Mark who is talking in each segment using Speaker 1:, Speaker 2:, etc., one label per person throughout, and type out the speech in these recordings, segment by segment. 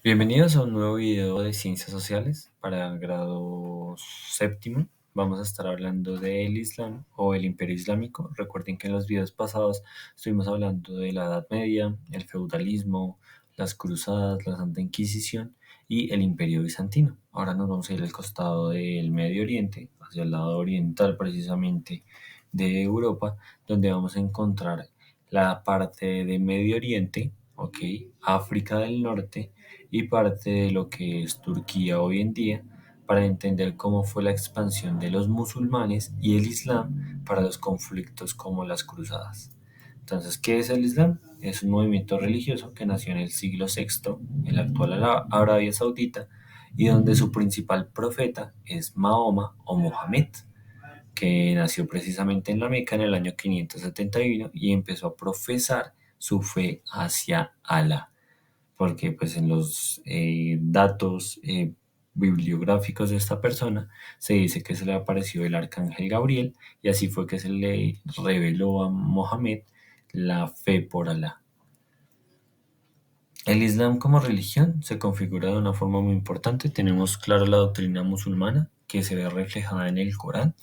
Speaker 1: Bienvenidos a un nuevo video de Ciencias Sociales para grado séptimo. Vamos a estar hablando del Islam o el Imperio Islámico. Recuerden que en los videos pasados estuvimos hablando de la Edad Media, el feudalismo, las cruzadas, la Santa Inquisición y el Imperio Bizantino. Ahora nos vamos a ir al costado del Medio Oriente, hacia el lado oriental precisamente de Europa, donde vamos a encontrar la parte de Medio Oriente, ok, África del Norte y parte de lo que es Turquía hoy en día para entender cómo fue la expansión de los musulmanes y el Islam para los conflictos como las cruzadas. Entonces, ¿qué es el Islam? Es un movimiento religioso que nació en el siglo VI en la actual Arabia Saudita y donde su principal profeta es Mahoma o Mohammed, que nació precisamente en la Meca en el año 571 y empezó a profesar su fe hacia Alá, porque pues en los datos bibliográficos de esta persona se dice que se le apareció el arcángel Gabriel y así fue que se le reveló a Mohammed la fe por Alá. El Islam como religión se configura de una forma muy importante. Tenemos claro la doctrina musulmana que se ve reflejada en el Corán.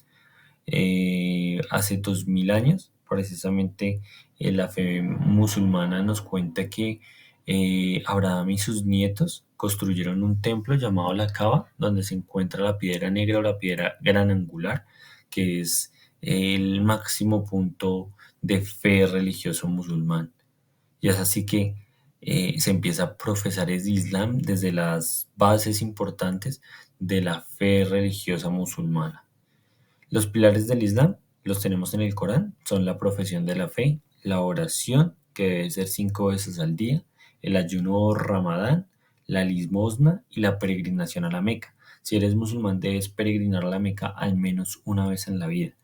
Speaker 1: Hace 2000 años, precisamente la fe musulmana nos cuenta que Abraham y sus nietos construyeron un templo llamado la Kaaba, donde se encuentra la piedra negra o la piedra gran angular, que es el máximo punto de fe religioso musulmán. Y es así que se empieza a profesar el Islam desde las bases importantes de la fe religiosa musulmana. Los pilares del Islam los tenemos en el Corán, son la profesión de la fe, la oración, que debe ser 5 veces al día, el ayuno o Ramadán, la limosna y la peregrinación a la Meca. Si eres musulmán, debes peregrinar a la Meca al menos una vez en la vida.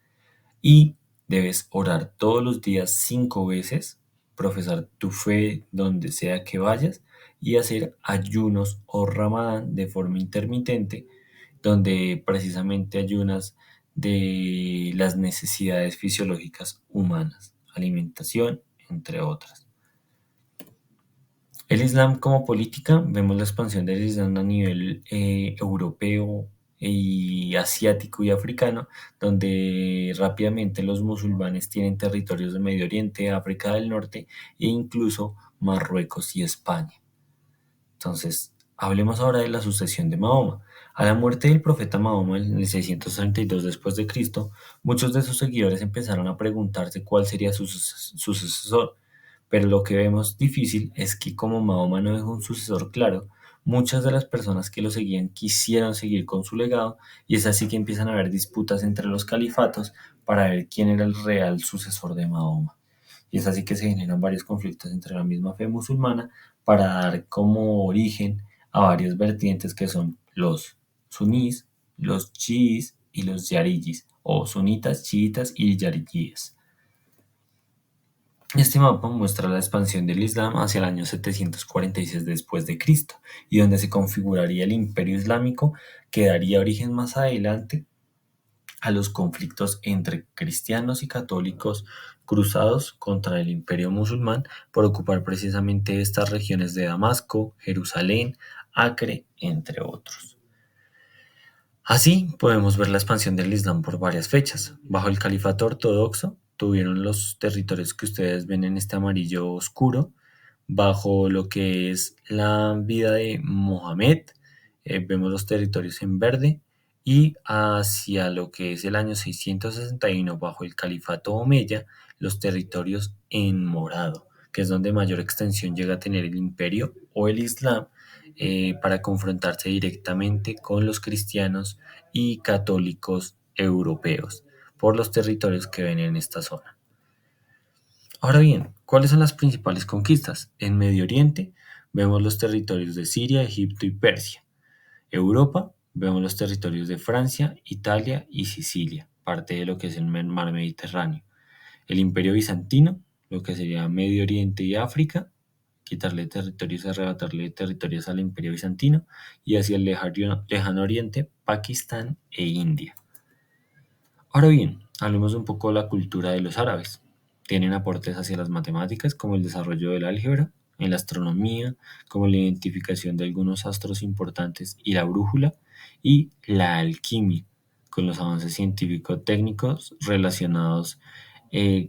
Speaker 1: Y debes orar todos los días 5 veces, profesar tu fe donde sea que vayas y hacer ayunos o Ramadán de forma intermitente, donde precisamente ayunas de las necesidades fisiológicas humanas, alimentación, entre otras. El Islam como política, vemos la expansión del Islam a nivel europeo y asiático y africano, donde rápidamente los musulmanes tienen territorios de Medio Oriente, África del Norte e incluso Marruecos y España. Entonces, hablemos ahora de la sucesión de Mahoma. A la muerte del profeta Mahoma en el 632 después de Cristo, muchos de sus seguidores empezaron a preguntarse cuál sería su sucesor. Pero lo que vemos difícil es que como Mahoma no dejó un sucesor claro, muchas de las personas que lo seguían quisieron seguir con su legado y es así que empiezan a haber disputas entre los califatos para ver quién era el real sucesor de Mahoma. Y es así que se generan varios conflictos entre la misma fe musulmana para dar como origen a varias vertientes que son los sunís, los chiíes y los yariyis, o sunitas, chiitas y yariyíes. Este mapa muestra la expansión del Islam hacia el año 746 después de Cristo y donde se configuraría el Imperio Islámico que daría origen más adelante a los conflictos entre cristianos y católicos cruzados contra el Imperio musulmán por ocupar precisamente estas regiones de Damasco, Jerusalén, Acre, entre otros. Así podemos ver la expansión del Islam por varias fechas. Bajo el califato ortodoxo tuvieron los territorios que ustedes ven en este amarillo oscuro. Bajo lo que es la vida de Mohammed, vemos los territorios en verde. Y hacia lo que es el año 661, bajo el califato omeya, los territorios en morado, que es donde mayor extensión llega a tener el imperio o el Islam para confrontarse directamente con los cristianos y católicos europeos por los territorios que ven en esta zona. Ahora bien, ¿cuáles son las principales conquistas? En Medio Oriente vemos los territorios de Siria, Egipto y Persia. Europa, vemos los territorios de Francia, Italia y Sicilia, parte de lo que es el mar Mediterráneo. El Imperio Bizantino, lo que sería Medio Oriente y África, quitarle territorios, arrebatarle territorios al Imperio Bizantino, y hacia el lejano Oriente, Pakistán e India. Ahora bien, hablemos un poco de la cultura de los árabes. Tienen aportes hacia las matemáticas como el desarrollo del álgebra, en la astronomía, como la identificación de algunos astros importantes y la brújula, y la alquimia, con los avances científico-técnicos relacionados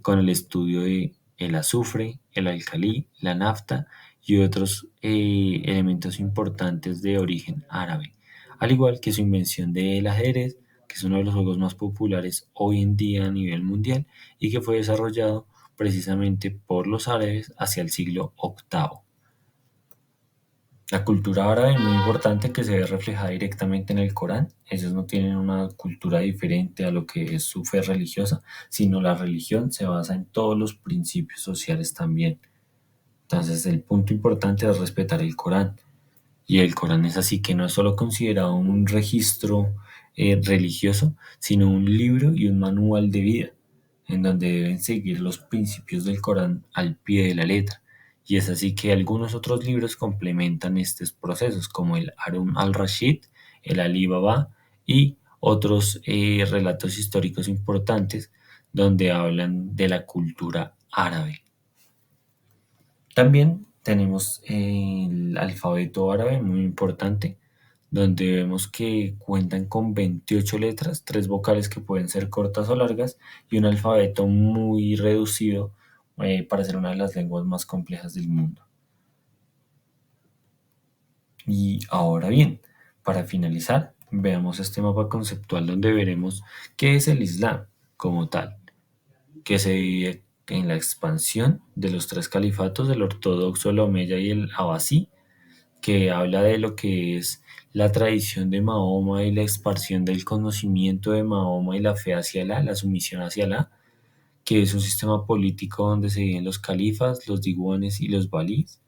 Speaker 1: con el estudio de el azufre, el alcalí, la nafta y otros elementos importantes de origen árabe, al igual que su invención del ajedrez, que es uno de los juegos más populares hoy en día a nivel mundial y que fue desarrollado precisamente por los árabes hacia el siglo octavo. La cultura árabe es muy importante, que se ve reflejada directamente en el Corán. Ellos no tienen una cultura diferente a lo que es su fe religiosa, sino la religión se basa en todos los principios sociales también. Entonces, el punto importante es respetar el Corán. Y el Corán es así, que no es solo considerado un registro religioso, sino un libro y un manual de vida, en donde deben seguir los principios del Corán al pie de la letra. Y es así que algunos otros libros complementan estos procesos, como el Harun al-Rashid, el Ali Baba y otros relatos históricos importantes donde hablan de la cultura árabe. También tenemos el alfabeto árabe, muy importante, donde vemos que cuentan con 28 letras, 3 vocales que pueden ser cortas o largas, y un alfabeto muy reducido para ser una de las lenguas más complejas del mundo. Y ahora bien, para finalizar, veamos este mapa conceptual donde veremos qué es el Islam como tal, que se divide en la expansión de los 3 califatos, el ortodoxo, el omeya y el abasí, que habla de lo que es la tradición de Mahoma y la expansión del conocimiento de Mahoma y la fe hacia Alá, la sumisión hacia Alá, que es un sistema político donde se viven los califas, los diwan y los valís,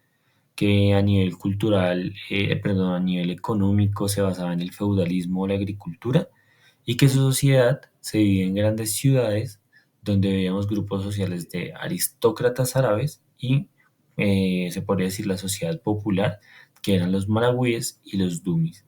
Speaker 1: que a nivel cultural, perdón, a nivel económico se basaba en el feudalismo o la agricultura, y que su sociedad se divide en grandes ciudades donde veíamos grupos sociales de aristócratas árabes y se podría decir la sociedad popular, que eran los maragüíes y los dumis.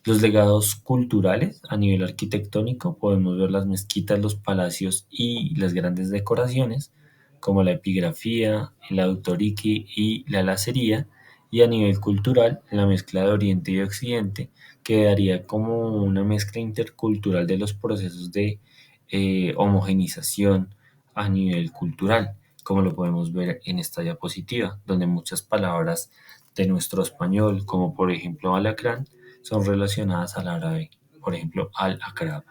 Speaker 1: Los legados culturales a nivel arquitectónico podemos ver las mezquitas, los palacios y las grandes decoraciones, como la epigrafía, el autoriqui y la lacería, y a nivel cultural la mezcla de Oriente y Occidente, que daría como una mezcla intercultural de los procesos de homogenización a nivel cultural, como lo podemos ver en esta diapositiva, donde muchas palabras de nuestro español, como por ejemplo alacrán, son relacionadas al árabe, por ejemplo, al-akrab,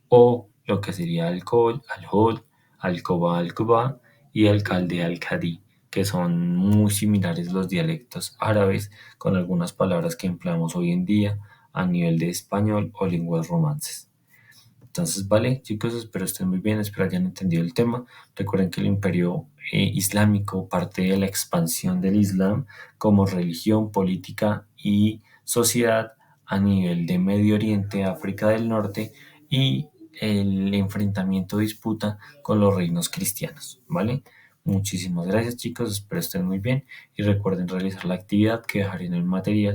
Speaker 1: o lo que sería alcohol, al-hol, al-koba, al-kuba y alcalde, al-kadi, que son muy similares los dialectos árabes con algunas palabras que empleamos hoy en día a nivel de español o lenguas romances. Entonces, vale, chicos, espero estén muy bien, espero hayan entendido el tema. Recuerden que el imperio islámico parte de la expansión del Islam como religión, política y sociedad a nivel de Medio Oriente, África del Norte y el enfrentamiento, disputa con los reinos cristianos, ¿vale? Muchísimas gracias, chicos, espero estén muy bien y recuerden realizar la actividad que dejaré en el material.